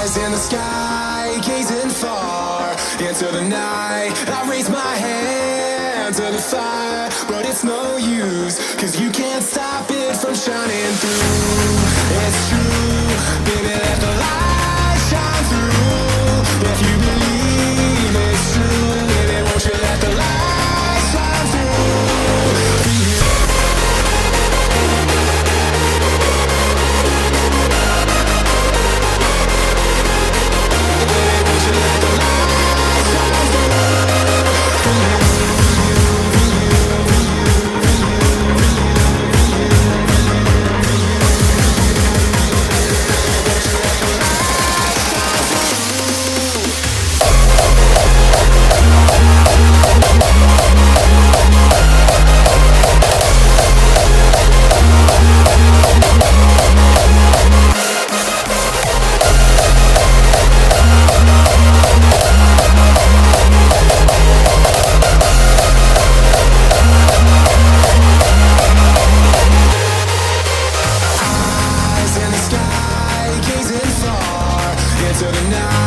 Eyes in the sky, gazing far into the night. I raise my hand to the fire, but it's no use, 'cause you can't stop it from shining through. It's true, baby, let the light shine through. If you believe it's true, baby, won't you let the light shine through for you? Into the night